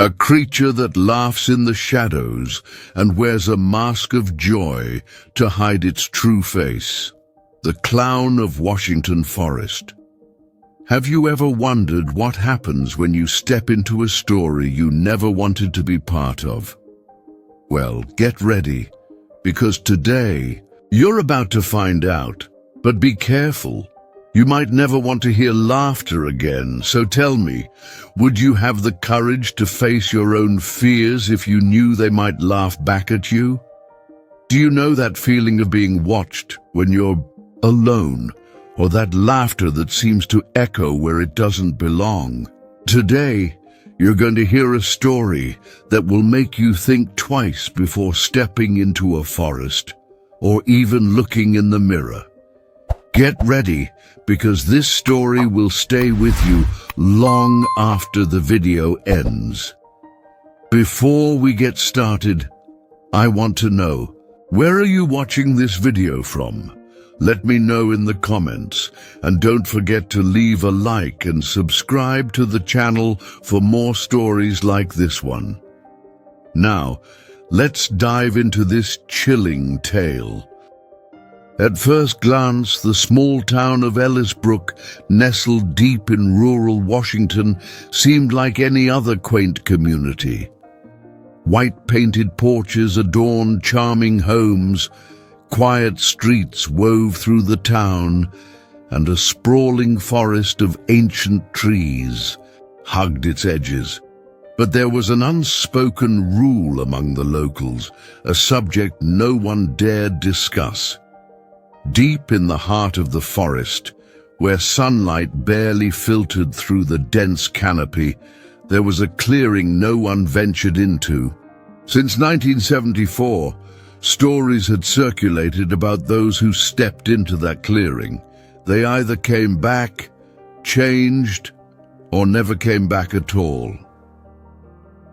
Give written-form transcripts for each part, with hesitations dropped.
A creature that laughs in the shadows and wears a mask of joy to hide its true face. The clown of Washington Forest. Have you ever wondered what happens when you step into a story you never wanted to be part of? Well, get ready, because today you're about to find out. But be careful. You might never want to hear laughter again, so tell me, would you have the courage to face your own fears if you knew they might laugh back at you? Do you know that feeling of being watched when you're alone, or that laughter that seems to echo where it doesn't belong? Today, you're going to hear a story that will make you think twice before stepping into a forest, or even looking in the mirror. Get ready, because this story will stay with you long after the video ends. Before we get started, I want to know, where are you watching this video from? Let me know in the comments, and don't forget to leave a like and subscribe to the channel for more stories like this one. Now, let's dive into this chilling tale. At first glance, the small town of Ellisbrook, nestled deep in rural Washington, seemed like any other quaint community. White-painted porches adorned charming homes, quiet streets wove through the town, and a sprawling forest of ancient trees hugged its edges. But there was an unspoken rule among the locals, a subject no one dared discuss. Deep in the heart of the forest, where sunlight barely filtered through the dense canopy, there was a clearing no one ventured into. Since 1974, stories had circulated about those who stepped into that clearing. They either came back, changed, or never came back at all.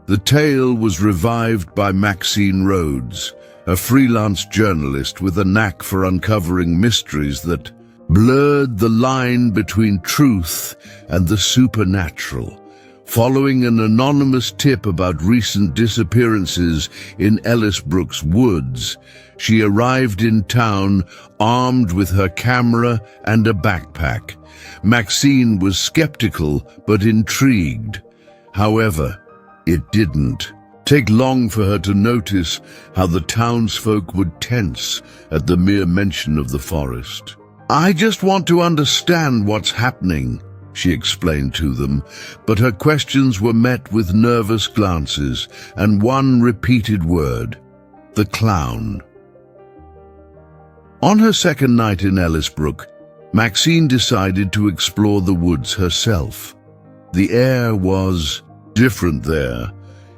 The tale was revived by Maxine Rhodes, a freelance journalist with a knack for uncovering mysteries that blurred the line between truth and the supernatural. Following an anonymous tip about recent disappearances in Ellisbrook's woods, she arrived in town armed with her camera and a backpack. Maxine was skeptical but intrigued. However, it didn't take long for her to notice how the townsfolk would tense at the mere mention of the forest. "I just want to understand what's happening," she explained to them, but her questions were met with nervous glances and one repeated word: the clown. On her second night in Ellisbrook, Maxine decided to explore the woods herself. The air was different there,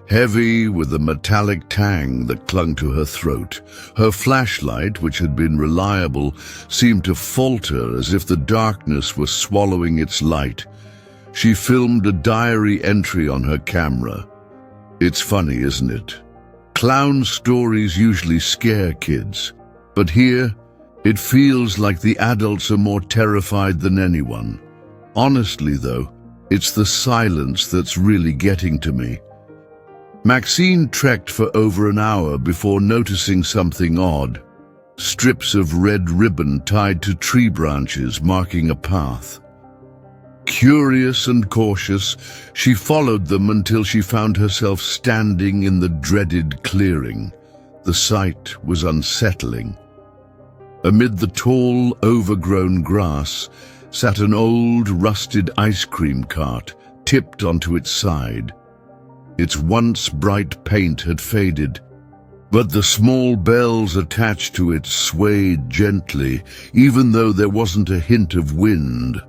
heavy with a metallic tang that clung to her throat. Her flashlight, which had been reliable, seemed to falter as if the darkness was swallowing its light. She filmed a diary entry on her camera. It's funny, isn't it? Clown stories usually scare kids, but here it feels like the adults are more terrified than anyone. Honestly, though, it's the silence that's really getting to me. Maxine trekked for over an hour before noticing something odd. Strips of red ribbon tied to tree branches marking a path. Curious and cautious, she followed them until she found herself standing in the dreaded clearing. The sight was unsettling. Amid the tall, overgrown grass sat an old, rusted ice cream cart, tipped onto its side. Its once bright paint had faded, but the small bells attached to it swayed gently, even though there wasn't a hint of wind.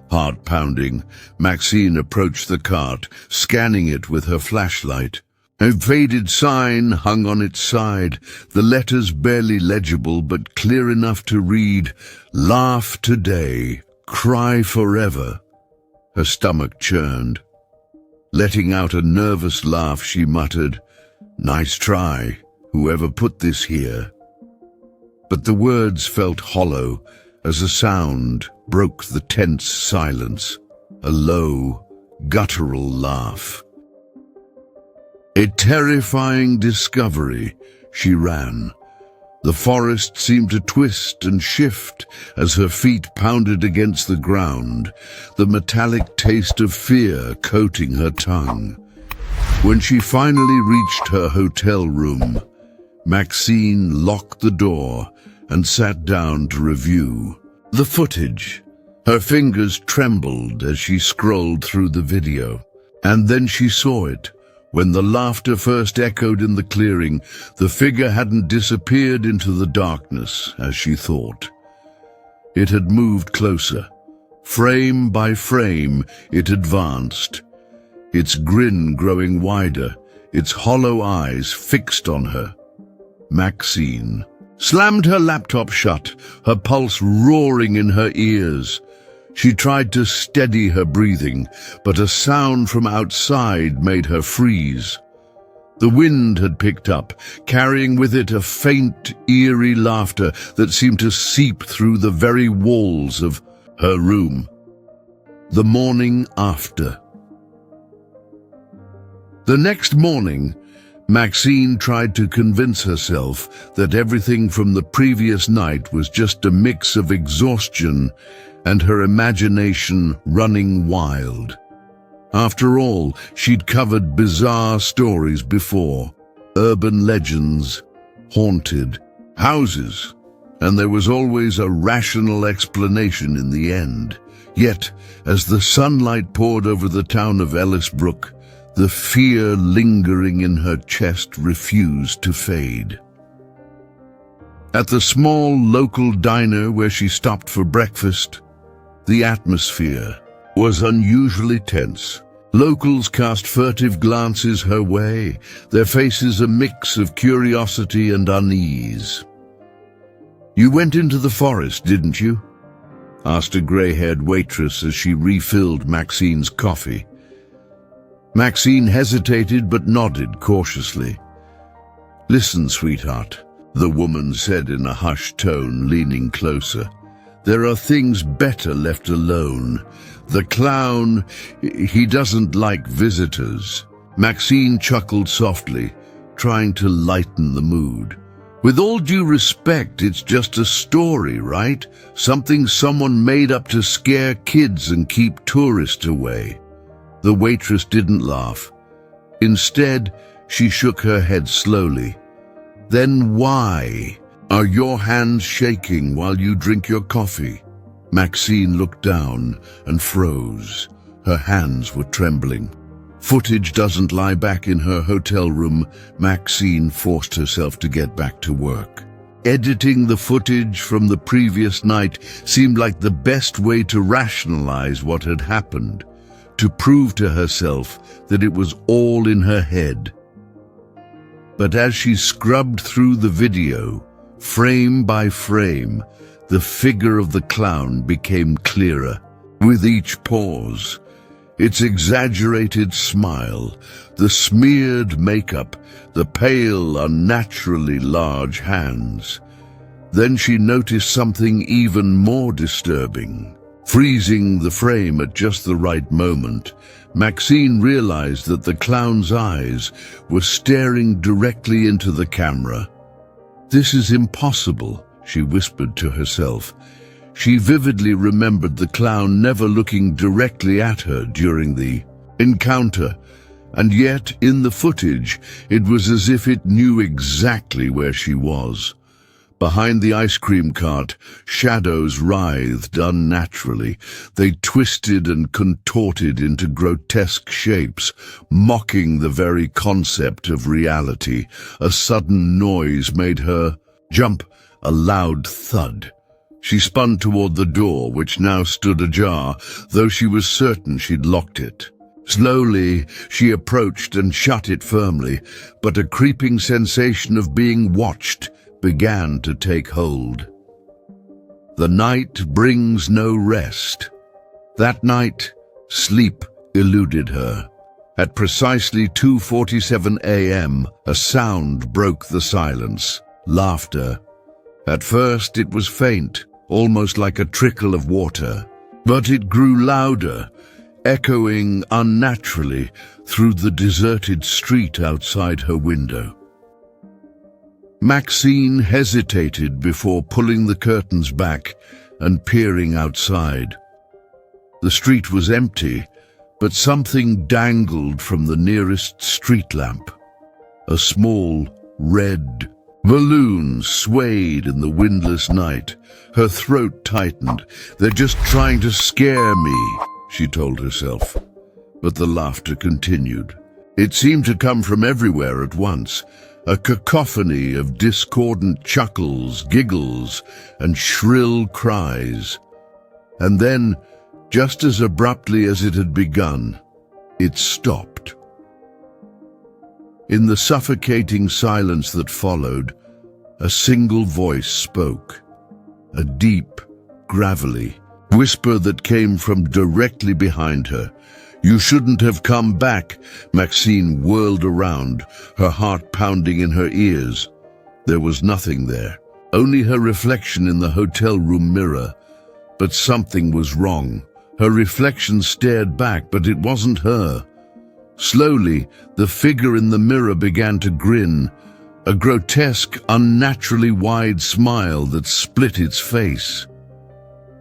Heart-pounding, Maxine approached the cart, scanning it with her flashlight. A faded sign hung on its side, the letters barely legible but clear enough to read, "Laugh today, cry forever." Her stomach churned. Letting out a nervous laugh, she muttered, "Nice try, whoever put this here." But the words felt hollow as a sound broke the tense silence, a low, guttural laugh. A terrifying discovery. She ran. The forest seemed to twist and shift as her feet pounded against the ground, the metallic taste of fear coating her tongue. When she finally reached her hotel room, Maxine locked the door and sat down to review the footage. Her fingers trembled as she scrolled through the video. And then she saw it. When the laughter first echoed in the clearing, the figure hadn't disappeared into the darkness, as she thought. It had moved closer. Frame by frame, it advanced, its grin growing wider, its hollow eyes fixed on her. Maxine slammed her laptop shut, her pulse roaring in her ears. She tried to steady her breathing, but a sound from outside made her freeze. The wind had picked up, carrying with it a faint, eerie laughter that seemed to seep through the very walls of her room. The morning after. The next morning, Maxine tried to convince herself that everything from the previous night was just a mix of exhaustion and her imagination running wild. After all, she'd covered bizarre stories before, urban legends, haunted houses, and there was always a rational explanation in the end. Yet, as the sunlight poured over the town of Ellisbrook, the fear lingering in her chest refused to fade. At the small local diner where she stopped for breakfast, the atmosphere was unusually tense. Locals cast furtive glances her way, their faces a mix of curiosity and unease. "You went into the forest, didn't you?" asked a grey-haired waitress as she refilled Maxine's coffee. Maxine hesitated but nodded cautiously. "Listen, sweetheart," the woman said in a hushed tone, leaning closer. "There are things better left alone. The clown, he doesn't like visitors." Maxine chuckled softly, trying to lighten the mood. "With all due respect, it's just a story, right? Something someone made up to scare kids and keep tourists away." The waitress didn't laugh. Instead, she shook her head slowly. "Then why are your hands shaking while you drink your coffee?" Maxine looked down and froze. Her hands were trembling. Footage doesn't lie back in her hotel room. Maxine forced herself to get back to work. Editing the footage from the previous night seemed like the best way to rationalize what had happened, to prove to herself that it was all in her head. But as she scrubbed through the video, frame by frame, the figure of the clown became clearer. With each pause, its exaggerated smile, the smeared makeup, the pale, unnaturally large hands. Then she noticed something even more disturbing. Freezing the frame at just the right moment, Maxine realized that the clown's eyes were staring directly into the camera. "This is impossible," she whispered to herself. She vividly remembered the clown never looking directly at her during the encounter, and yet in the footage it was as if it knew exactly where she was. Behind the ice cream cart, shadows writhed unnaturally. They twisted and contorted into grotesque shapes, mocking the very concept of reality. A sudden noise made her jump, a loud thud. She spun toward the door, which now stood ajar, though she was certain she'd locked it. Slowly, she approached and shut it firmly, but a creeping sensation of being watched began to take hold. The night brings no rest. That night, sleep eluded her. At precisely 2:47 a.m., a sound broke the silence. Laughter. At first it was faint, almost like a trickle of water. But it grew louder, echoing unnaturally through the deserted street outside her window. Maxine hesitated before pulling the curtains back and peering outside. The street was empty, but something dangled from the nearest street lamp. A small, red balloon swayed in the windless night. Her throat tightened. "They're just trying to scare me," she told herself. But the laughter continued. It seemed to come from everywhere at once, a cacophony of discordant chuckles, giggles, and shrill cries. And then, just as abruptly as it had begun, it stopped. In the suffocating silence that followed, a single voice spoke, a deep, gravelly whisper that came from directly behind her. "You shouldn't have come back." Maxine whirled around, her heart pounding in her ears. There was nothing there, only her reflection in the hotel room mirror. But something was wrong. Her reflection stared back, but it wasn't her. Slowly, the figure in the mirror began to grin, a grotesque, unnaturally wide smile that split its face.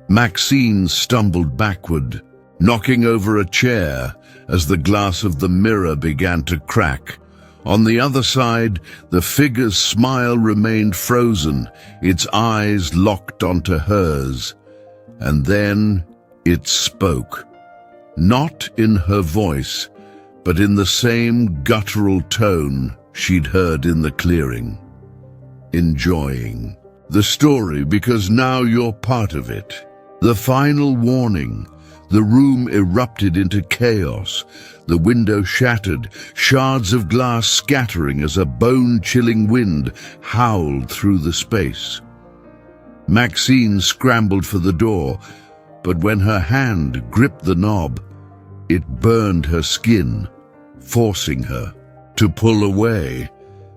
Maxine stumbled backward, knocking over a chair as the glass of the mirror began to crack. On the other side, the figure's smile remained frozen, its eyes locked onto hers. And then it spoke, not in her voice, but in the same guttural tone she'd heard in the clearing. "Enjoying the story because now you're part of it." The final warning. The room erupted into chaos. The window shattered, shards of glass scattering as a bone-chilling wind howled through the space. Maxine scrambled for the door, but when her hand gripped the knob, it burned her skin, forcing her to pull away.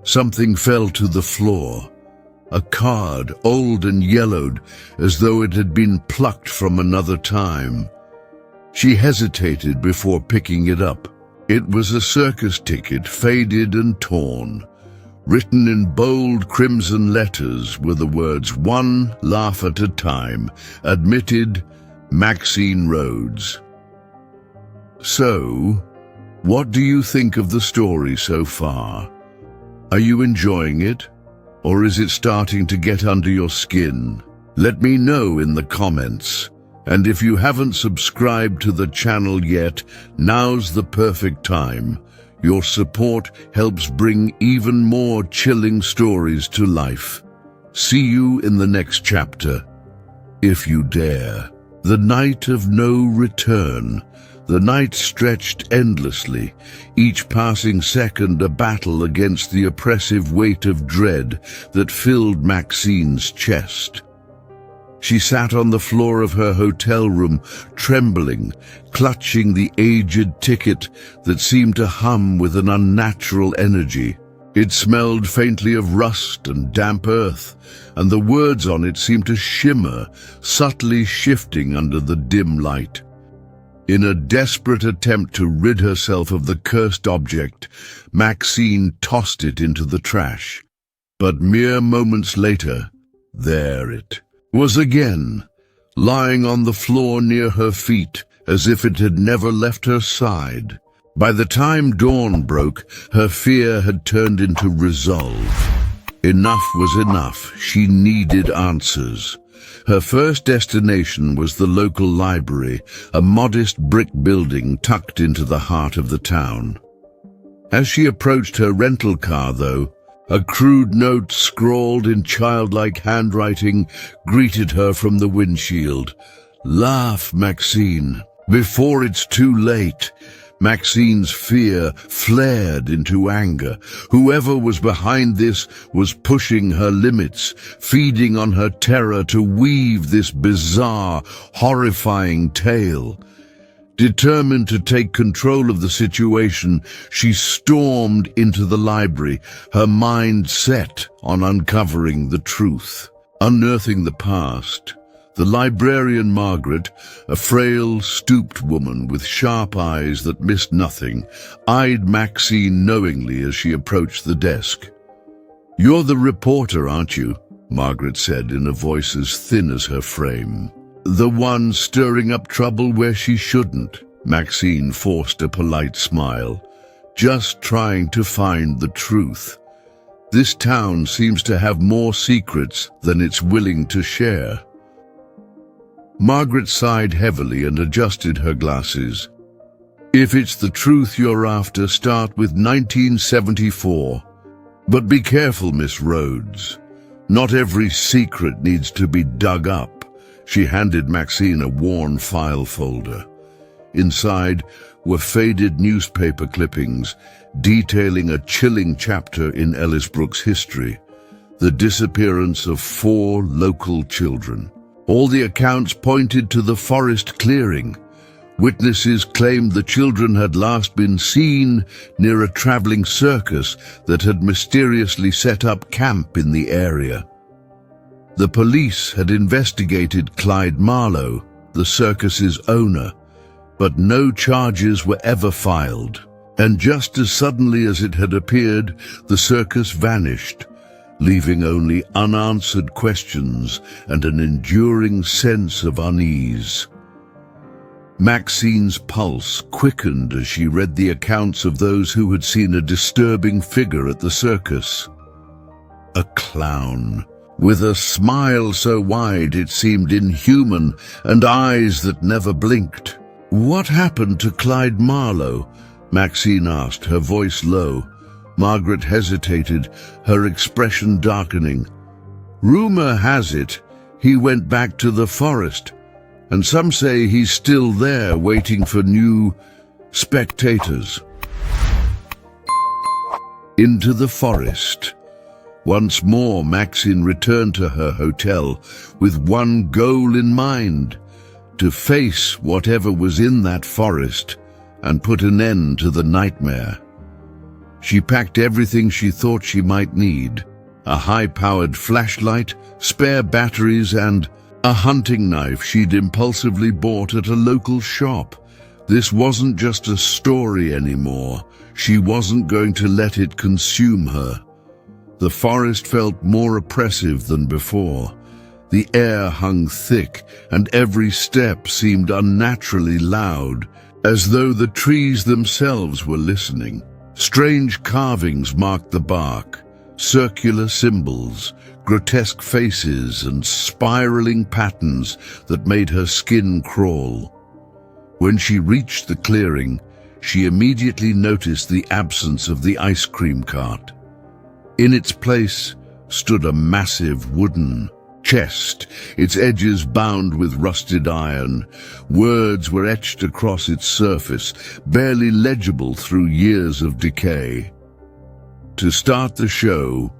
Something fell to the floor. A card, old and yellowed, as though it had been plucked from another time. She hesitated before picking it up. It was a circus ticket, faded and torn. Written in bold crimson letters were the words, "One laugh at a time. Admitted, Maxine Rhodes." So, what do you think of the story so far? Are you enjoying it? Or is it starting to get under your skin? Let me know in the comments. And if you haven't subscribed to the channel yet, now's the perfect time. Your support helps bring even more chilling stories to life. See you in the next chapter, if you dare. The night of no return. The night stretched endlessly, each passing second a battle against the oppressive weight of dread that filled Maxine's chest. She sat on the floor of her hotel room, trembling, clutching the aged ticket that seemed to hum with an unnatural energy. It smelled faintly of rust and damp earth, and the words on it seemed to shimmer, subtly shifting under the dim light. In a desperate attempt to rid herself of the cursed object, Maxine tossed it into the trash. But mere moments later, there it was again, lying on the floor near her feet, as if it had never left her side. By the time dawn broke, her fear had turned into resolve. Enough was enough. She needed answers. Her first destination was the local library, a modest brick building tucked into the heart of the town. As she approached her rental car, though, a crude note scrawled in childlike handwriting greeted her from the windshield. "Laugh, Maxine, before it's too late." Maxine's fear flared into anger. Whoever was behind this was pushing her limits, feeding on her terror to weave this bizarre, horrifying tale. Determined to take control of the situation, she stormed into the library, her mind set on uncovering the truth, unearthing the past, The librarian Margaret, a frail, stooped woman with sharp eyes that missed nothing, eyed Maxine knowingly as she approached the desk. "You're the reporter, aren't you?" Margaret said in a voice as thin as her frame. "The one stirring up trouble where she shouldn't." Maxine forced a polite smile. "Just trying to find the truth. This town seems to have more secrets than it's willing to share." Margaret sighed heavily and adjusted her glasses. "If it's the truth you're after, start with 1974. But be careful, Miss Rhodes. Not every secret needs to be dug up." She handed Maxine a worn file folder. Inside were faded newspaper clippings detailing a chilling chapter in Ellisbrook's history, the disappearance of 4 local children. All the accounts pointed to the forest clearing. Witnesses claimed the children had last been seen near a traveling circus that had mysteriously set up camp in the area. The police had investigated Clyde Marlowe, the circus's owner, but no charges were ever filed. And just as suddenly as it had appeared, the circus vanished, leaving only unanswered questions and an enduring sense of unease. Maxine's pulse quickened as she read the accounts of those who had seen a disturbing figure at the circus. A clown, with a smile so wide it seemed inhuman and eyes that never blinked. "What happened to Clyde Marlowe?" Maxine asked, her voice low. Margaret hesitated, her expression darkening. "Rumor has it he went back to the forest, and some say he's still there waiting for new spectators." Into the forest. Once more, Maxine returned to her hotel with one goal in mind: to face whatever was in that forest and put an end to the nightmare. She packed everything she thought she might need: a high-powered flashlight, spare batteries, and a hunting knife she'd impulsively bought at a local shop. This wasn't just a story anymore. She wasn't going to let it consume her. The forest felt more oppressive than before. The air hung thick, and every step seemed unnaturally loud, as though the trees themselves were listening. Strange carvings marked the bark, circular symbols, grotesque faces, and spiraling patterns that made her skin crawl. When she reached the clearing, she immediately noticed the absence of the ice cream cart. In its place stood a massive wooden chest, its edges bound with rusted iron. Words were etched across its surface, barely legible through years of decay. To start the show,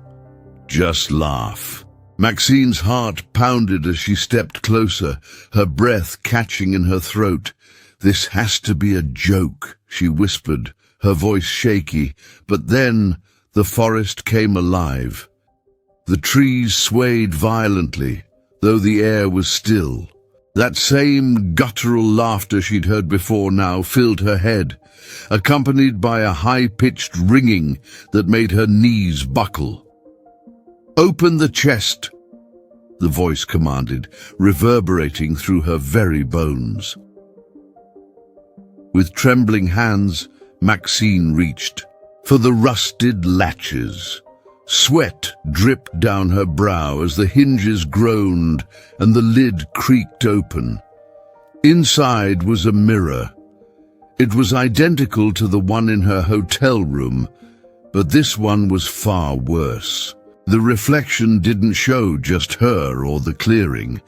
just laugh. Maxine's heart pounded as she stepped closer, her breath catching in her throat. "This has to be a joke," she whispered, her voice shaky. But then the forest came alive. The trees swayed violently, though the air was still. That same guttural laughter she'd heard before now filled her head, accompanied by a high-pitched ringing that made her knees buckle. "Open the chest," the voice commanded, reverberating through her very bones. With trembling hands, Maxine reached for the rusted latches. Sweat dripped down her brow as the hinges groaned and the lid creaked open. Inside was a mirror. It was identical to the one in her hotel room, but this one was far worse. The reflection didn't show just her or the clearing.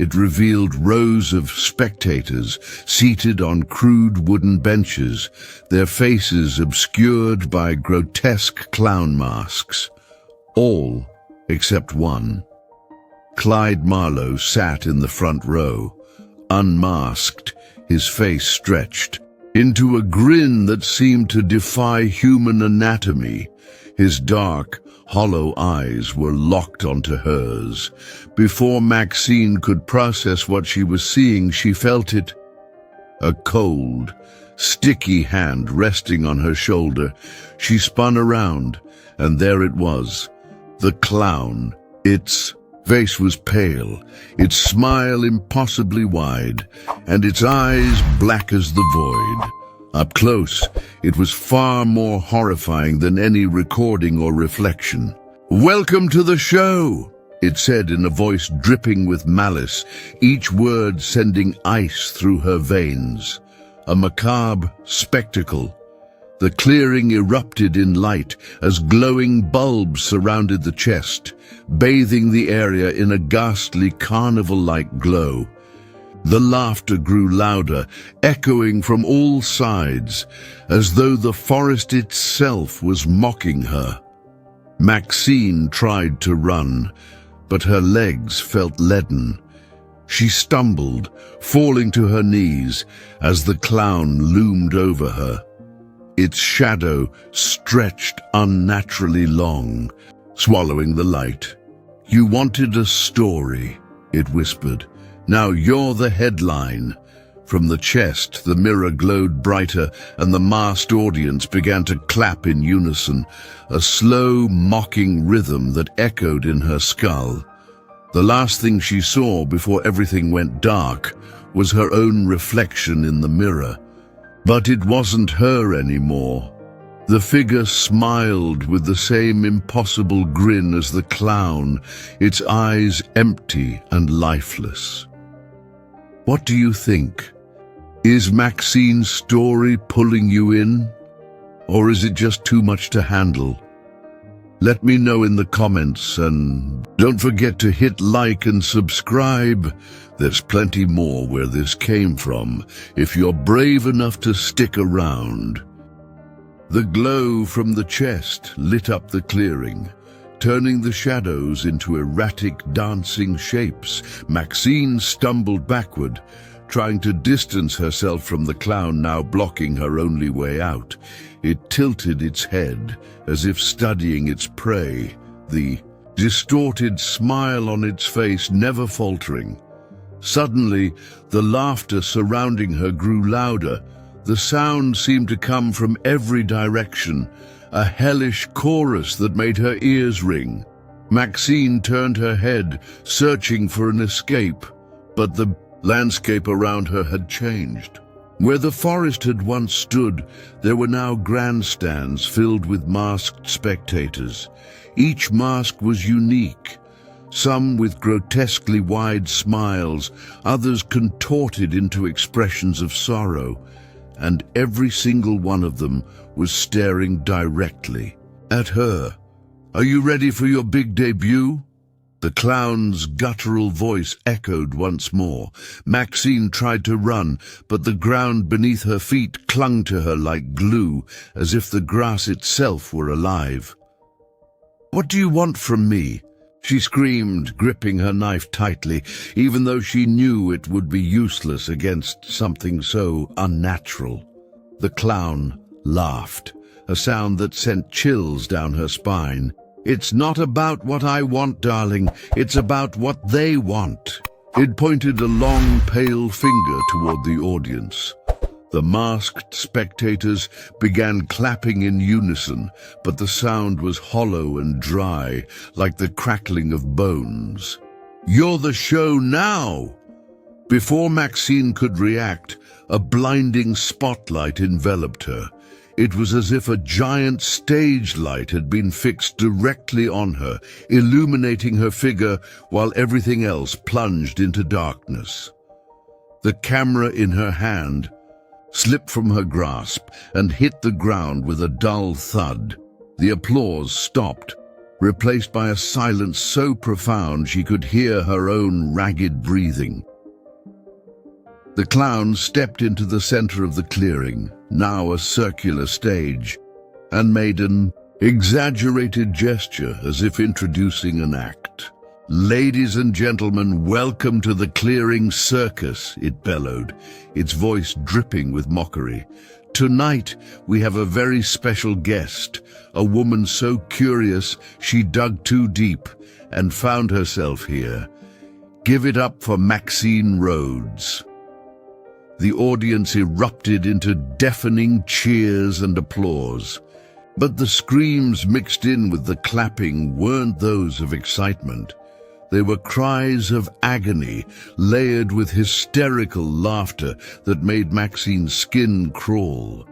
It revealed rows of spectators seated on crude wooden benches, their faces obscured by grotesque clown masks. All except one. Clyde Marlowe sat in the front row, unmasked, his face stretched. into a grin that seemed to defy human anatomy. His dark, hollow eyes were locked onto hers. Before Maxine could process what she was seeing, she felt it. A cold, sticky hand resting on her shoulder. She spun around, and there it was, the clown. Its face was pale, its smile impossibly wide, and its eyes black as the void. Up close, it was far more horrifying than any recording or reflection. "Welcome to the show," it said in a voice dripping with malice, each word sending ice through her veins. A macabre spectacle. The clearing erupted in light as glowing bulbs surrounded the chest, bathing the area in a ghastly carnival-like glow. The laughter grew louder, echoing from all sides, as though the forest itself was mocking her. Maxine tried to run, but her legs felt leaden. She stumbled, falling to her knees as the clown loomed over her. Its shadow stretched unnaturally long, swallowing the light. "You wanted a story," it whispered. "Now you're the headline." From the chest, the mirror glowed brighter, and the masked audience began to clap in unison, a slow, mocking rhythm that echoed in her skull. The last thing she saw before everything went dark was her own reflection in the mirror. But it wasn't her anymore. The figure smiled with the same impossible grin as the clown, its eyes empty and lifeless. What do you think? Is Maxine's story pulling you in? Or is it just too much to handle? Let me know in the comments, and don't forget to hit like and subscribe. There's plenty more where this came from, if you're brave enough to stick around. The glow from the chest lit up the clearing, turning the shadows into erratic dancing shapes. Maxine stumbled backward, trying to distance herself from the clown now blocking her only way out. It tilted its head, as if studying its prey, the distorted smile on its face never faltering. Suddenly, the laughter surrounding her grew louder. The sound seemed to come from every direction, a hellish chorus that made her ears ring. Maxine turned her head, searching for an escape, but the landscape around her had changed. Where the forest had once stood, there were now grandstands filled with masked spectators. Each mask was unique, some with grotesquely wide smiles, others contorted into expressions of sorrow, and every single one of them was staring directly at her. "Are you ready for your big debut?" The clown's guttural voice echoed once more. Maxine tried to run, but the ground beneath her feet clung to her like glue, as if the grass itself were alive. "What do you want from me?" she screamed, gripping her knife tightly, even though she knew it would be useless against something so unnatural. The clown laughed, a sound that sent chills down her spine. "It's not about what I want, darling. It's about what they want." It pointed a long, pale finger toward the audience. The masked spectators began clapping in unison, but the sound was hollow and dry, like the crackling of bones. "You're the show now!" Before Maxine could react, a blinding spotlight enveloped her. It was as if a giant stage light had been fixed directly on her, illuminating her figure while everything else plunged into darkness. The camera in her hand slipped from her grasp and hit the ground with a dull thud. The applause stopped, replaced by a silence so profound she could hear her own ragged breathing. The clown stepped into the center of the clearing, now a circular stage, and made an exaggerated gesture as if introducing an act. "Ladies and gentlemen, welcome to the clearing circus," it bellowed, its voice dripping with mockery. "Tonight, we have a very special guest, a woman so curious she dug too deep and found herself here. Give it up for Maxine Rhodes." The audience erupted into deafening cheers and applause. But the screams mixed in with the clapping weren't those of excitement. They were cries of agony, layered with hysterical laughter that made Maxine's skin crawl.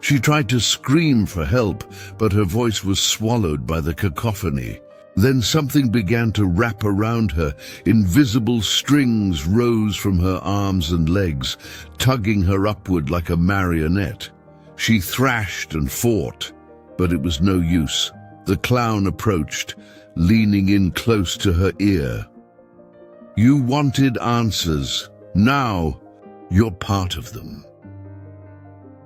She tried to scream for help, but her voice was swallowed by the cacophony. Then something began to wrap around her. Invisible strings rose from her arms and legs, tugging her upward like a marionette. She thrashed and fought, but it was no use. The clown approached, leaning in close to her ear. "You wanted answers. Now, you're part of them."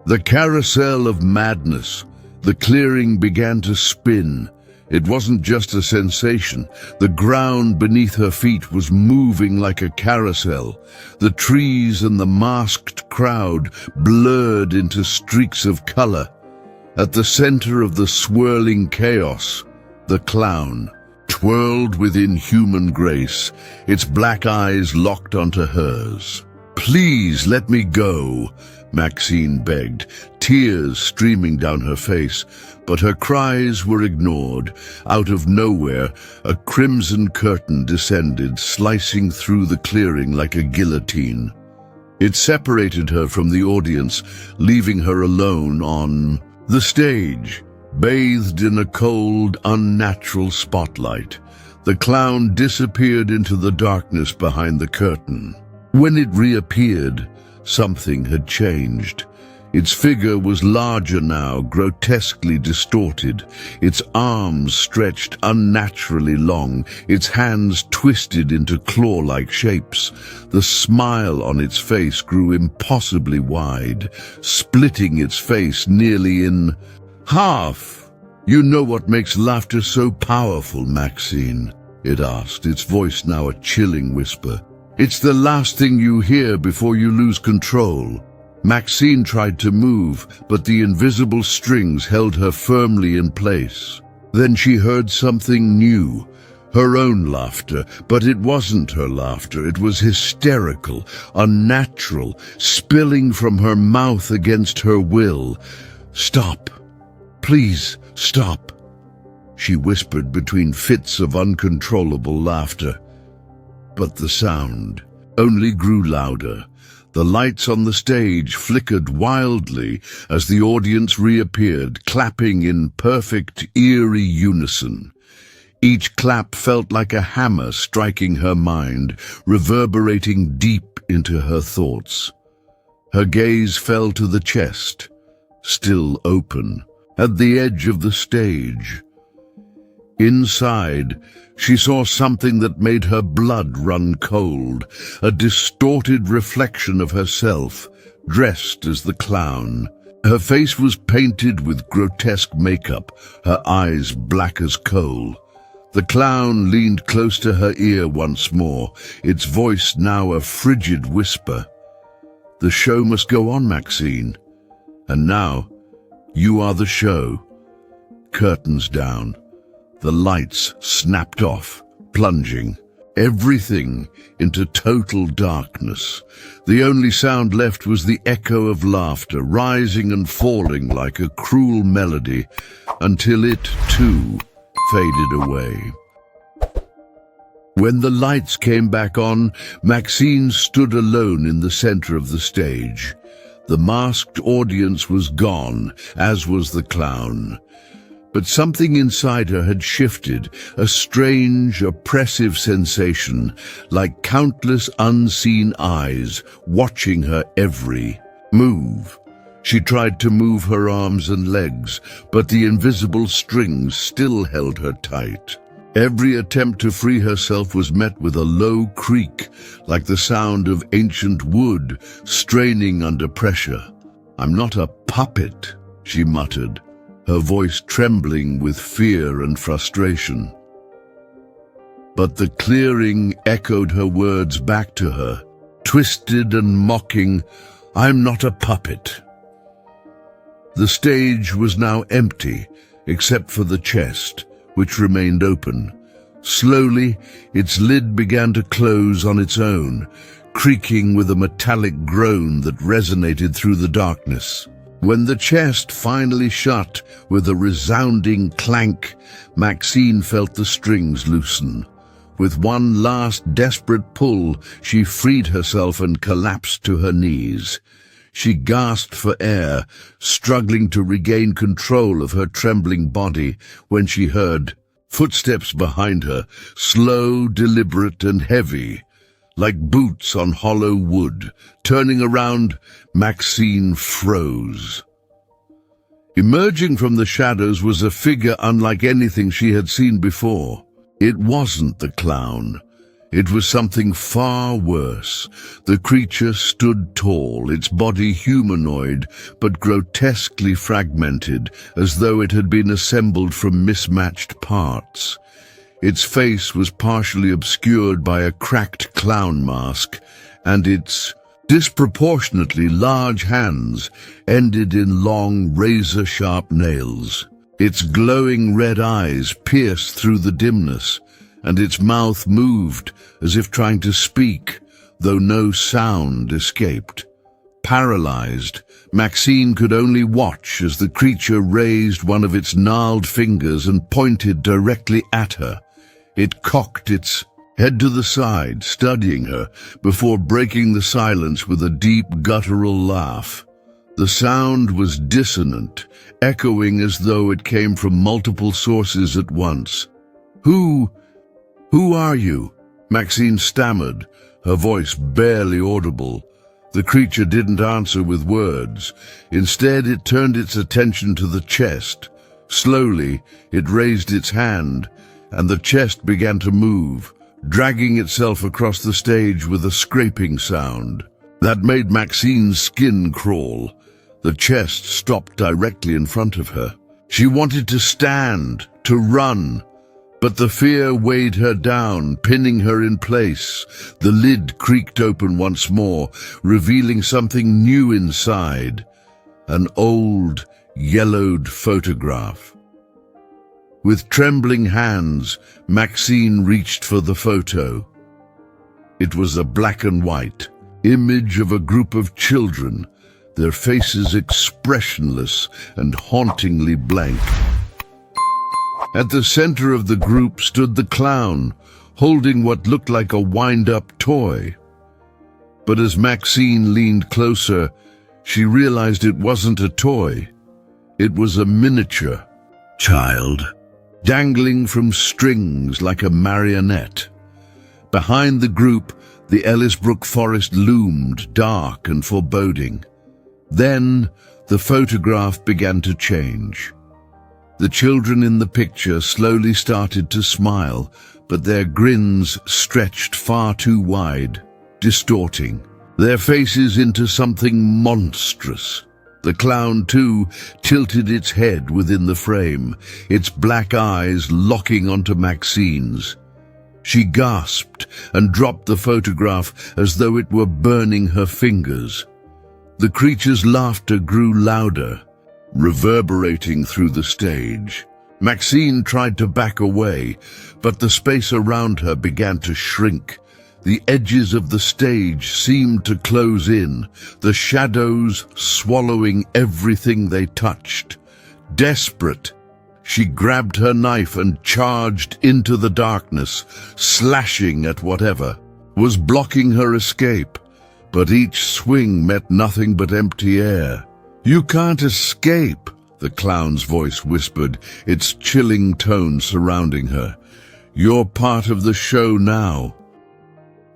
The carousel of madness, the clearing began to spin. It wasn't just a sensation. The ground beneath her feet was moving like a carousel. The trees and the masked crowd blurred into streaks of color. At the center of the swirling chaos, the clown twirled with inhuman grace, its black eyes locked onto hers. "Please let me go," Maxine begged, tears streaming down her face. But her cries were ignored. Out of nowhere, a crimson curtain descended, slicing through the clearing like a guillotine. It separated her from the audience, leaving her alone on the stage, bathed in a cold, unnatural spotlight. The clown disappeared into the darkness behind the curtain. When it reappeared, something had changed. Its figure was larger now, grotesquely distorted, its arms stretched unnaturally long, its hands twisted into claw-like shapes. The smile on its face grew impossibly wide, splitting its face nearly in half. "You know what makes laughter so powerful, Maxine?" it asked, its voice now a chilling whisper. "It's the last thing you hear before you lose control." Maxine tried to move, but the invisible strings held her firmly in place. Then she heard something new, her own laughter, but it wasn't her laughter. It was hysterical, unnatural, spilling from her mouth against her will. "Stop. Please, stop," she whispered between fits of uncontrollable laughter. But the sound only grew louder. The lights on the stage flickered wildly as the audience reappeared, clapping in perfect, eerie unison. Each clap felt like a hammer striking her mind, reverberating deep into her thoughts. Her gaze fell to the chest, still open, at the edge of the stage. Inside, she saw something that made her blood run cold, a distorted reflection of herself, dressed as the clown. Her face was painted with grotesque makeup, her eyes black as coal. The clown leaned close to her ear once more, its voice now a frigid whisper. "The show must go on, Maxine. And now, you are the show." Curtains down. The lights snapped off, plunging everything into total darkness. The only sound left was the echo of laughter, rising and falling like a cruel melody, until it, too, faded away. When the lights came back on, Maxine stood alone in the center of the stage. The masked audience was gone, as was the clown. But something inside her had shifted, a strange, oppressive sensation, like countless unseen eyes watching her every move. She tried to move her arms and legs, but the invisible strings still held her tight. Every attempt to free herself was met with a low creak, like the sound of ancient wood straining under pressure. "I'm not a puppet," she muttered, her voice trembling with fear and frustration. but the clearing echoed her words back to her, twisted and mocking, "I'm not a puppet." The stage was now empty, except for the chest, which remained open. Slowly, its lid began to close on its own, creaking with a metallic groan that resonated through the darkness. When the chest finally shut with a resounding clank, Maxine felt the strings loosen. With one last desperate pull, she freed herself and collapsed to her knees. She gasped for air, struggling to regain control of her trembling body, when she heard footsteps behind her, slow, deliberate, and heavy, like boots on hollow wood. Turning around, Maxine froze. Emerging from the shadows was a figure unlike anything she had seen before. It wasn't the clown. It was something far worse. The creature stood tall, its body humanoid, but grotesquely fragmented, as though it had been assembled from mismatched parts. Its face was partially obscured by a cracked clown mask, and its disproportionately large hands ended in long, razor-sharp nails. Its glowing red eyes pierced through the dimness, and its mouth moved as if trying to speak, though no sound escaped. Paralyzed, Maxine could only watch as the creature raised one of its gnarled fingers and pointed directly at her. It cocked its head to the side, studying her, before breaking the silence with a deep, guttural laugh. The sound was dissonant, echoing as though it came from multiple sources at once. Who are you?" Maxine stammered, her voice barely audible. The creature didn't answer with words. Instead, it turned its attention to the chest. Slowly, it raised its hand, and the chest began to move, dragging itself across the stage with a scraping sound. That made Maxine's skin crawl. The chest stopped directly in front of her. She wanted to stand, to run, but the fear weighed her down, pinning her in place. The lid creaked open once more, revealing something new inside. An old, yellowed photograph. With trembling hands, Maxine reached for the photo. It was a black and white image of a group of children, their faces expressionless and hauntingly blank. At the center of the group stood the clown, holding what looked like a wind-up toy. But as Maxine leaned closer, she realized it wasn't a toy. It was a miniature child, dangling from strings like a marionette. Behind the group, the Ellisbrook forest loomed, dark and foreboding. Then, the photograph began to change. The children in the picture slowly started to smile, but their grins stretched far too wide, distorting their faces into something monstrous. The clown, too, tilted its head within the frame, its black eyes locking onto Maxine's. She gasped and dropped the photograph as though it were burning her fingers. The creature's laughter grew louder, reverberating through the stage. Maxine tried to back away, but the space around her began to shrink. The edges of the stage seemed to close in, the shadows swallowing everything they touched. Desperate, she grabbed her knife and charged into the darkness, slashing at whatever was blocking her escape. But each swing met nothing but empty air. "You can't escape," the clown's voice whispered, its chilling tone surrounding her. "You're part of the show now."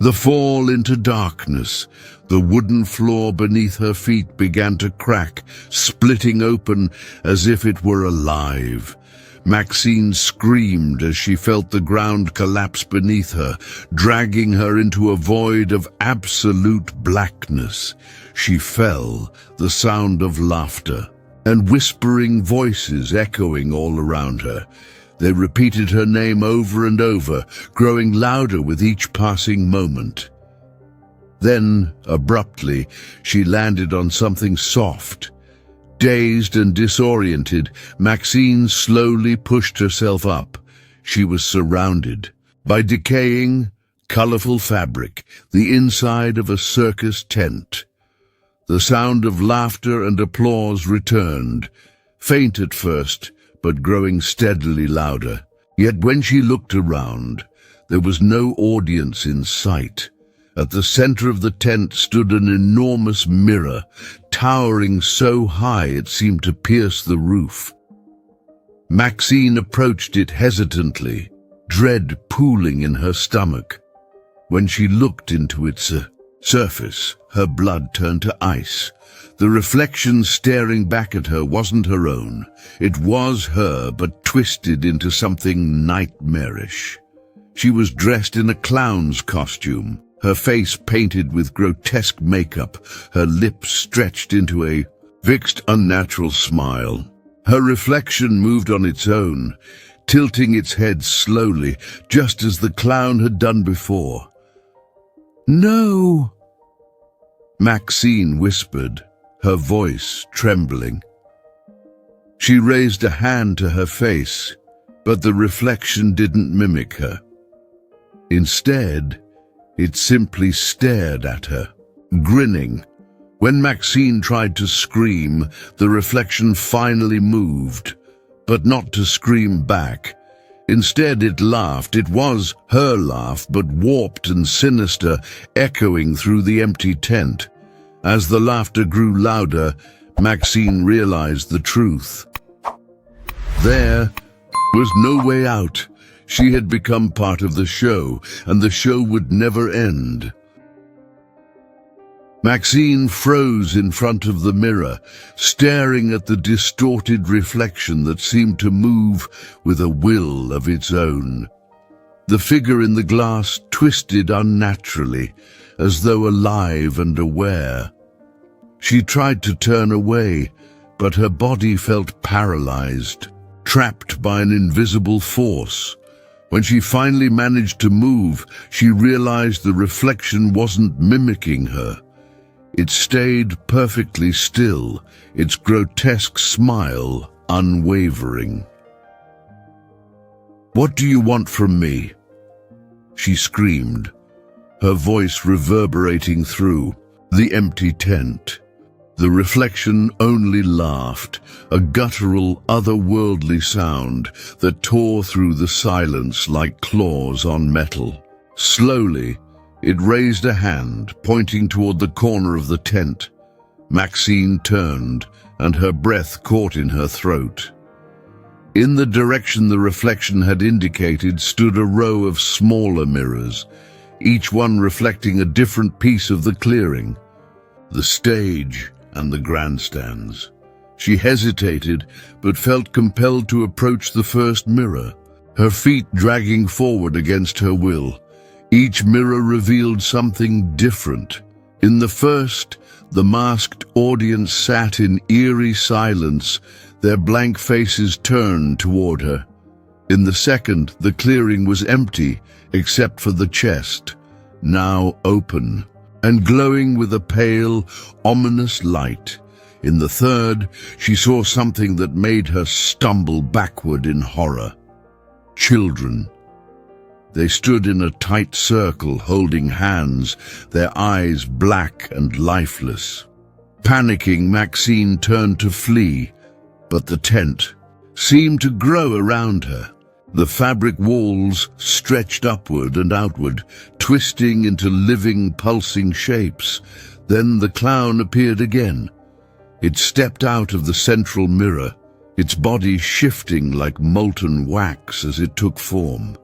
The fall into darkness. The wooden floor beneath her feet began to crack, splitting open as if it were alive. Maxine screamed as she felt the ground collapse beneath her, dragging her into a void of absolute blackness. She fell, the sound of laughter and whispering voices echoing all around her. They repeated her name over and over, growing louder with each passing moment. Then, abruptly, she landed on something soft. Dazed and disoriented, Maxine slowly pushed herself up. She was surrounded by decaying, colorful fabric, the inside of a circus tent. The sound of laughter and applause returned, faint at first, but growing steadily louder. Yet when she looked around, there was no audience in sight. At the center of the tent stood an enormous mirror, towering so high it seemed to pierce the roof. Maxine approached it hesitantly, dread pooling in her stomach. When she looked into its surface, her blood turned to ice. The reflection staring back at her wasn't her own. It was her, but twisted into something nightmarish. She was dressed in a clown's costume, her face painted with grotesque makeup, her lips stretched into a fixed, unnatural smile. Her reflection moved on its own, tilting its head slowly, just as the clown had done before. "No," Maxine whispered, her voice trembling. She raised a hand to her face, but the reflection didn't mimic her. Instead, it simply stared at her, grinning. When Maxine tried to scream, the reflection finally moved, but not to scream back. Instead, it laughed. It was her laugh, but warped and sinister, echoing through the empty tent. As the laughter grew louder, Maxine realized the truth. There was no way out. She had become part of the show, and the show would never end. Maxine froze in front of the mirror, staring at the distorted reflection that seemed to move with a will of its own. The figure in the glass twisted unnaturally, as though alive and aware. She tried to turn away, but her body felt paralyzed, trapped by an invisible force. When she finally managed to move, she realized the reflection wasn't mimicking her. It stayed perfectly still, its grotesque smile unwavering. "What do you want from me?" she screamed, her voice reverberating through the empty tent. The reflection only laughed, a guttural, otherworldly sound that tore through the silence like claws on metal. Slowly, it raised a hand, pointing toward the corner of the tent. Maxine turned, and her breath caught in her throat. In the direction the reflection had indicated stood a row of smaller mirrors, each one reflecting a different piece of the clearing. The stage and the grandstands. She hesitated, but felt compelled to approach the first mirror, her feet dragging forward against her will. Each mirror revealed something different. In the first, the masked audience sat in eerie silence, their blank faces turned toward her. In the second, the clearing was empty, except for the chest, now open and glowing with a pale, ominous light. In the third, she saw something that made her stumble backward in horror. Children. They stood in a tight circle, holding hands, their eyes black and lifeless. Panicking, Maxine turned to flee, but the tent seemed to grow around her. The fabric walls stretched upward and outward, twisting into living, pulsing shapes. Then the clown appeared again. It stepped out of the central mirror, its body shifting like molten wax as it took form.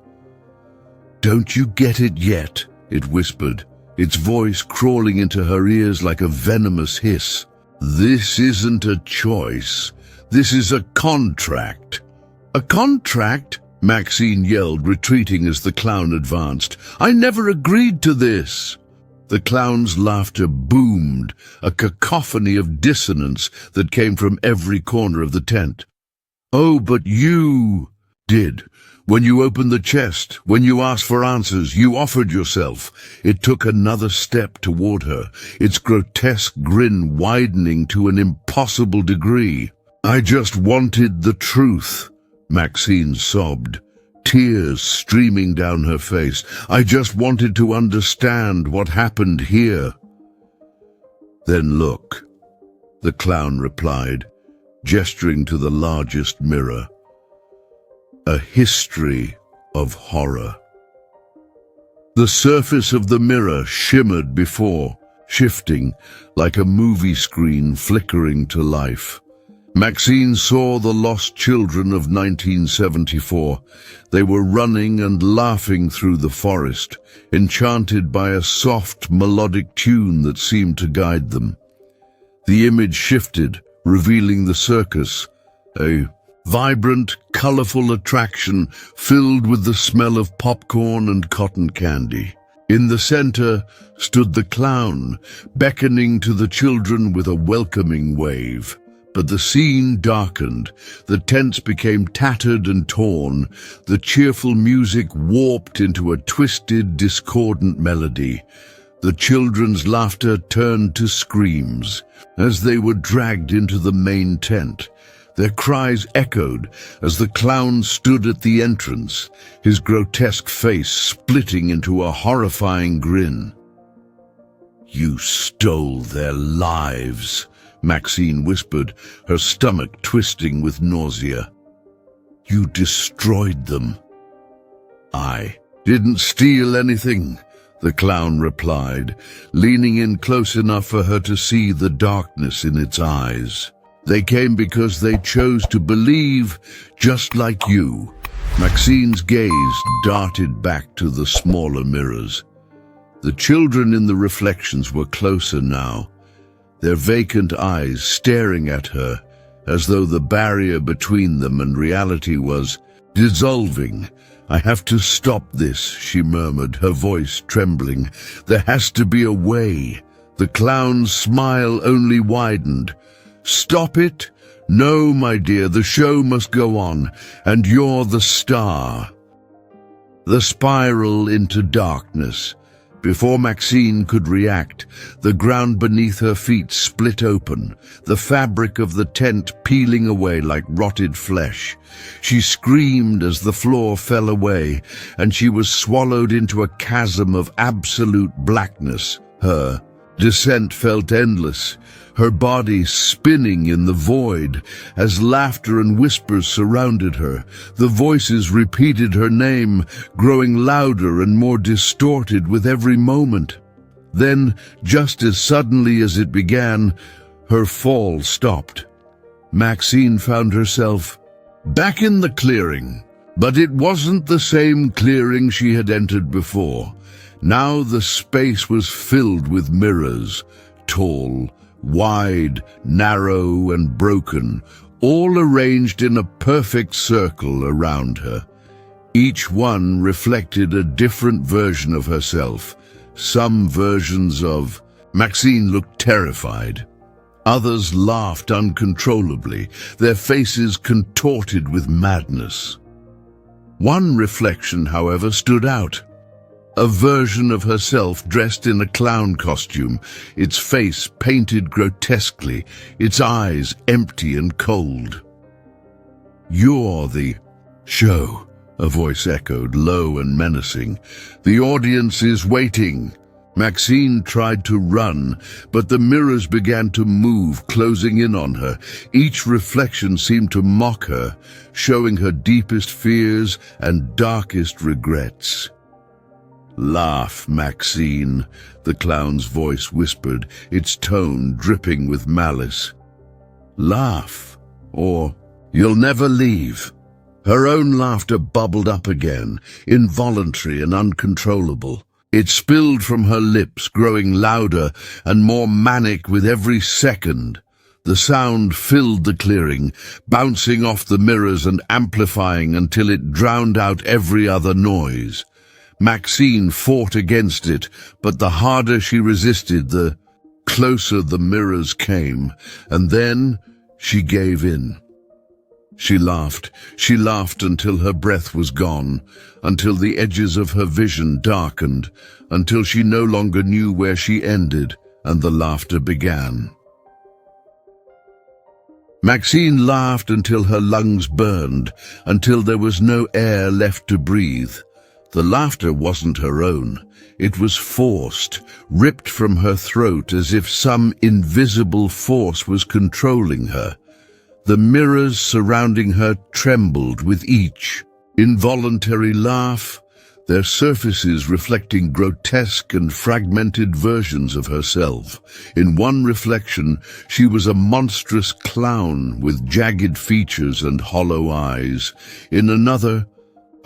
"Don't you get it yet?" it whispered, its voice crawling into her ears like a venomous hiss. "This isn't a choice. This is a contract." "A contract?" Maxine yelled, retreating as the clown advanced. "I never agreed to this." The clown's laughter boomed, a cacophony of dissonance that came from every corner of the tent. "Oh, but you..." did. When you opened the chest, when you asked for answers, you offered yourself. It took another step toward her, its grotesque grin widening to an impossible degree. I just wanted the truth, Maxine sobbed, tears streaming down her face. I just wanted to understand what happened here. Then look, the clown replied, gesturing to the largest mirror. A history of horror. The surface of the mirror shimmered before, shifting like a movie screen flickering to life. Maxine saw the lost children of 1974. They were running and laughing through the forest, enchanted by a soft, melodic tune that seemed to guide them. The image shifted, revealing the circus, a vibrant, colorful attraction filled with the smell of popcorn and cotton candy. In the center stood the clown, beckoning to the children with a welcoming wave. But the scene darkened, the tents became tattered and torn, the cheerful music warped into a twisted, discordant melody. The children's laughter turned to screams as they were dragged into the main tent. Their cries echoed as the clown stood at the entrance, his grotesque face splitting into a horrifying grin. "You stole their lives," Maxine whispered, her stomach twisting with nausea. "You destroyed them." "I didn't steal anything," the clown replied, leaning in close enough for her to see the darkness in its eyes. "They came because they chose to believe, just like you." Maxine's gaze darted back to the smaller mirrors. The children in the reflections were closer now, their vacant eyes staring at her as though the barrier between them and reality was dissolving. "I have to stop this," she murmured, her voice trembling. "There has to be a way." The clown's smile only widened. "Stop it? No, my dear, the show must go on, and you're the star." The spiral into darkness. Before Maxine could react, the ground beneath her feet split open, the fabric of the tent peeling away like rotted flesh. She screamed as the floor fell away, and she was swallowed into a chasm of absolute blackness. Her descent felt endless, her body spinning in the void as laughter and whispers surrounded her. The voices repeated her name, growing louder and more distorted with every moment. Then, just as suddenly as it began, her fall stopped. Maxine found herself back in the clearing, but it wasn't the same clearing she had entered before. Now the space was filled with mirrors, tall, wide, narrow, and broken, all arranged in a perfect circle around her. Each one reflected a different version of herself. Some versions of Maxine looked terrified. Others laughed uncontrollably, their faces contorted with madness. One reflection, however, stood out. A version of herself dressed in a clown costume, its face painted grotesquely, its eyes empty and cold. "You're the show," a voice echoed, low and menacing. "The audience is waiting." Maxine tried to run, but the mirrors began to move, closing in on her. Each reflection seemed to mock her, showing her deepest fears and darkest regrets. "Laugh, Maxine," the clown's voice whispered, its tone dripping with malice. "Laugh, or you'll never leave." Her own laughter bubbled up again, involuntary and uncontrollable. It spilled from her lips, growing louder and more manic with every second. The sound filled the clearing, bouncing off the mirrors and amplifying until it drowned out every other noise. Maxine fought against it, but the harder she resisted, the closer the mirrors came, and then she gave in. She laughed until her breath was gone, until the edges of her vision darkened, until she no longer knew where she ended and the laughter began. Maxine laughed until her lungs burned, until there was no air left to breathe. The laughter wasn't her own. It was forced, ripped from her throat as if some invisible force was controlling her. The mirrors surrounding her trembled with each involuntary laugh, their surfaces reflecting grotesque and fragmented versions of herself. In one reflection, she was a monstrous clown with jagged features and hollow eyes. In another,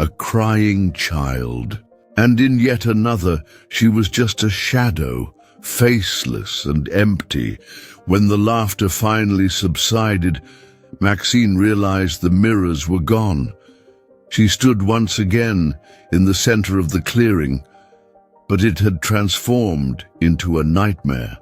a crying child. And in yet another, she was just a shadow, faceless and empty. When the laughter finally subsided, Maxine realized the mirrors were gone. She stood once again in the center of the clearing, but it had transformed into a nightmare.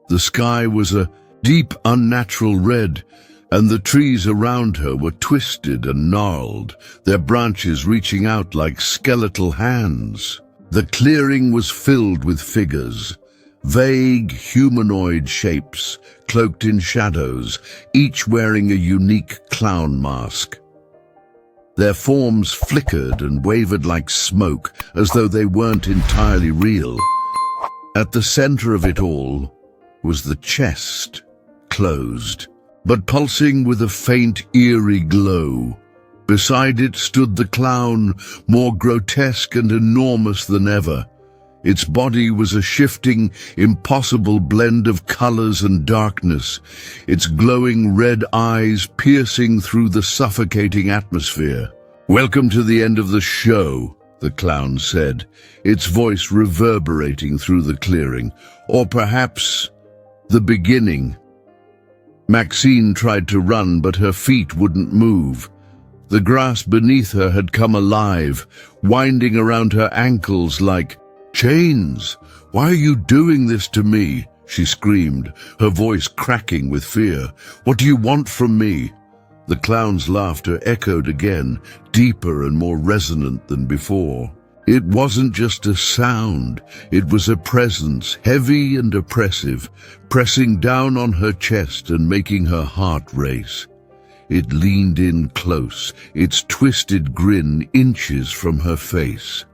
The sky was a deep, unnatural red, and the trees around her were twisted and gnarled, their branches reaching out like skeletal hands. The clearing was filled with figures, vague humanoid shapes, cloaked in shadows, each wearing a unique clown mask. Their forms flickered and wavered like smoke, as though they weren't entirely real. At the center of it all was the chest, closed, but pulsing with a faint, eerie glow. Beside it stood the clown, more grotesque and enormous than ever. Its body was a shifting, impossible blend of colors and darkness, its glowing red eyes piercing through the suffocating atmosphere. "Welcome to the end of the show," the clown said, its voice reverberating through the clearing. "Or perhaps the beginning." Maxine tried to run, but her feet wouldn't move. The grass beneath her had come alive, winding around her ankles like chains. "Why are you doing this to me?" she screamed, her voice cracking with fear. "What do you want from me?" The clown's laughter echoed again, deeper and more resonant than before. It wasn't just a sound, it was a presence, heavy and oppressive, pressing down on her chest and making her heart race. It leaned in close, its twisted grin inches from her face.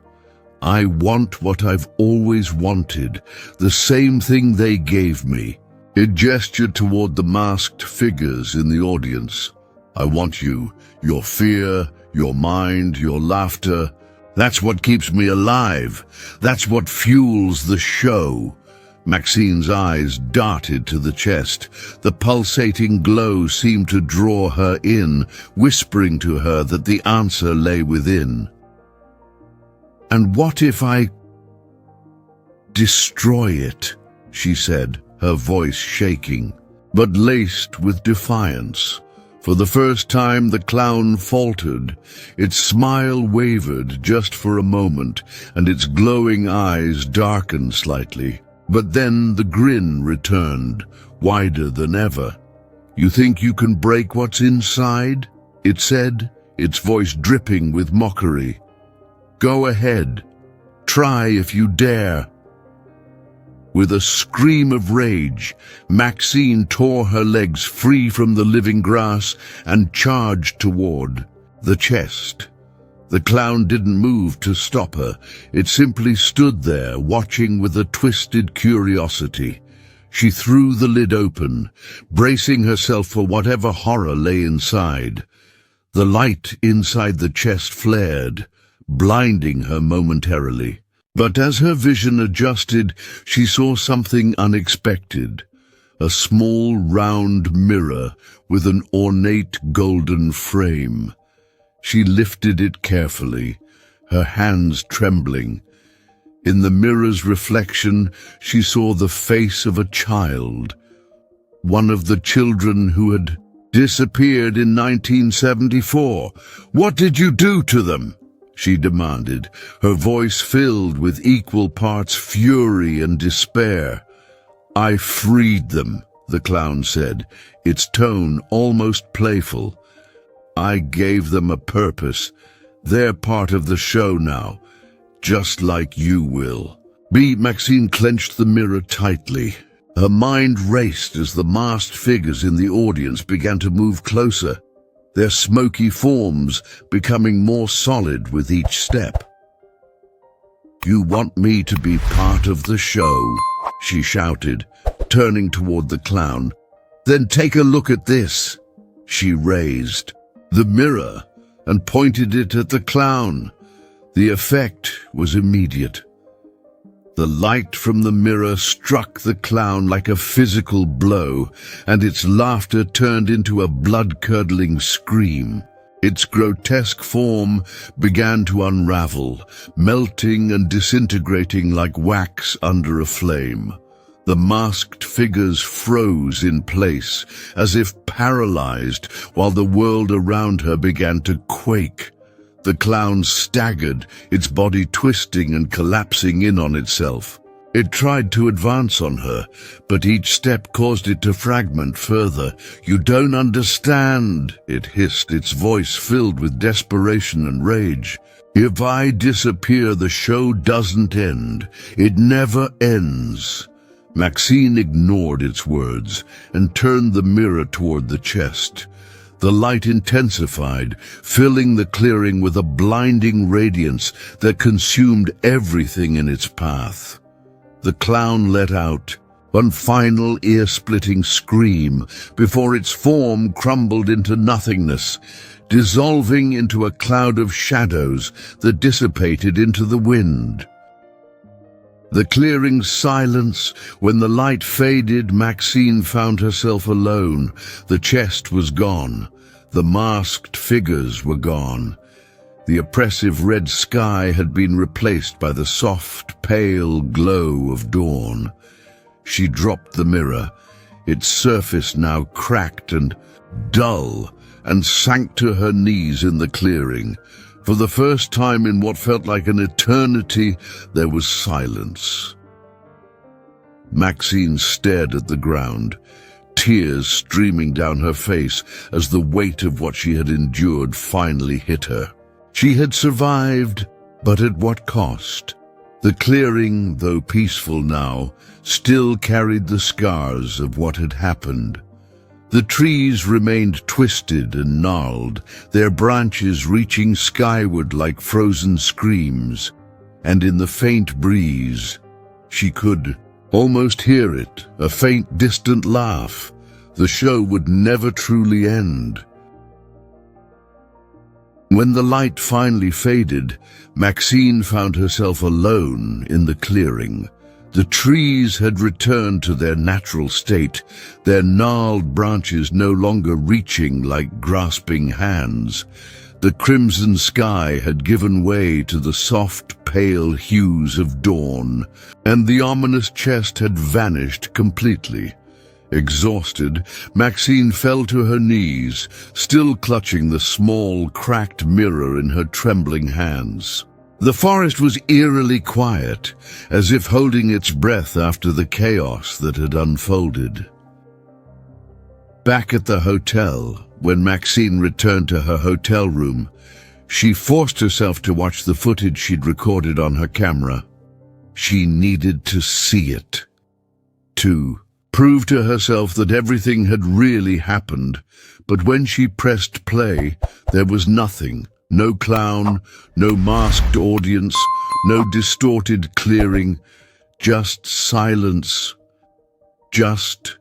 "I want what I've always wanted, the same thing they gave me." It gestured toward the masked figures in the audience. "I want you, your fear, your mind, your laughter. That's what keeps me alive. That's what fuels the show." Maxine's eyes darted to the chest. The pulsating glow seemed to draw her in, whispering to her that the answer lay within. "And what if I destroy it?" she said, her voice shaking, but laced with defiance. For the first time, the clown faltered. Its smile wavered just for a moment, and its glowing eyes darkened slightly. But then the grin returned, wider than ever. "You think you can break what's inside?" it said, its voice dripping with mockery. "Go ahead. Try if you dare." With a scream of rage, Maxine tore her legs free from the living grass and charged toward the chest. The clown didn't move to stop her. It simply stood there, watching with a twisted curiosity. She threw the lid open, bracing herself for whatever horror lay inside. The light inside the chest flared, blinding her momentarily. But as her vision adjusted, she saw something unexpected. A small, round mirror with an ornate golden frame. She lifted it carefully, her hands trembling. In the mirror's reflection, she saw the face of a child, one of the children who had disappeared in 1974. "What did you do to them?" she demanded, her voice filled with equal parts fury and despair. "I freed them," the clown said, its tone almost playful. I gave them a purpose. They're part of the show now, just like you will. Maxine clenched the mirror tightly. Her mind raced as the masked figures in the audience began to move closer, their smoky forms becoming more solid with each step. "You want me to be part of the show?" she shouted, turning toward the clown. "Then take a look at this." She raised the mirror and pointed it at the clown. The effect was immediate. The light from the mirror struck the clown like a physical blow, and its laughter turned into a blood-curdling scream. Its grotesque form began to unravel, melting and disintegrating like wax under a flame. The masked figures froze in place, as if paralyzed, while the world around her began to quake. The clown staggered, its body twisting and collapsing in on itself. It tried to advance on her, but each step caused it to fragment further. "You don't understand," it hissed, its voice filled with desperation and rage. "If I disappear, the show doesn't end. It never ends." Maxine ignored its words and turned the mirror toward the chest. The light intensified, filling the clearing with a blinding radiance that consumed everything in its path. The clown let out one final ear-splitting scream before its form crumbled into nothingness, dissolving into a cloud of shadows that dissipated into the wind. The clearing silence. When the light faded, Maxine found herself alone. The chest was gone. The masked figures were gone. The oppressive red sky had been replaced by the soft, pale glow of dawn. She dropped the mirror, its surface now cracked and dull, and sank to her knees in the clearing. For the first time in what felt like an eternity, there was silence. Maxine stared at the ground, tears streaming down her face as the weight of what she had endured finally hit her. She had survived, but at what cost? The clearing, though peaceful now, still carried the scars of what had happened. The trees remained twisted and gnarled, their branches reaching skyward like frozen screams, and in the faint breeze, she could almost hear it, a faint, distant laugh. The show would never truly end. When the light finally faded, Maxine found herself alone in the clearing. The trees had returned to their natural state, their gnarled branches no longer reaching like grasping hands. The crimson sky had given way to the soft, pale hues of dawn, and the ominous chest had vanished completely. Exhausted, Maxine fell to her knees, still clutching the small, cracked mirror in her trembling hands. The forest was eerily quiet, as if holding its breath after the chaos that had unfolded. Back at the hotel, when Maxine returned to her hotel room, she forced herself to watch the footage she'd recorded on her camera. She needed to see it. To prove to herself that everything had really happened, but when she pressed play, there was nothing. No clown, no masked audience, no distorted clearing, just silence, just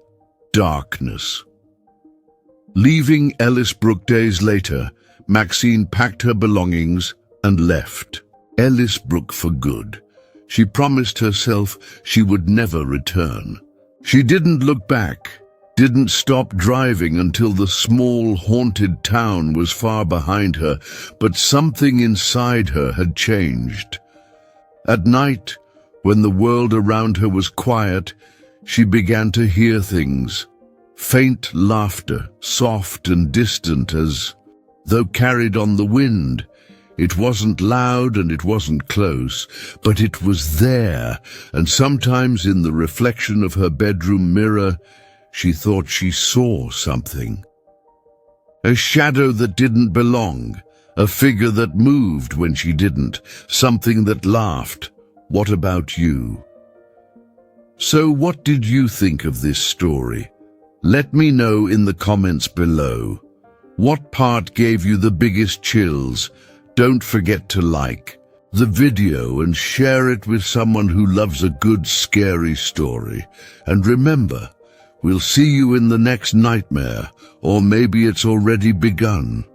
darkness. Leaving Ellisbrook days later, Maxine packed her belongings and left Ellisbrook for good. She promised herself she would never return. She didn't look back, didn't stop driving until the small, haunted town was far behind her, but something inside her had changed. At night, when the world around her was quiet, she began to hear things. Faint laughter, soft and distant as though carried on the wind. It wasn't loud and it wasn't close, but it was there, and sometimes in the reflection of her bedroom mirror, she thought she saw something. A shadow that didn't belong, a figure that moved when she didn't, something that laughed. What about you? So what did you think of this story? Let me know in the comments below. What part gave you the biggest chills? Don't forget to like the video and share it with someone who loves a good scary story. And remember, we'll see you in the next nightmare, or maybe it's already begun.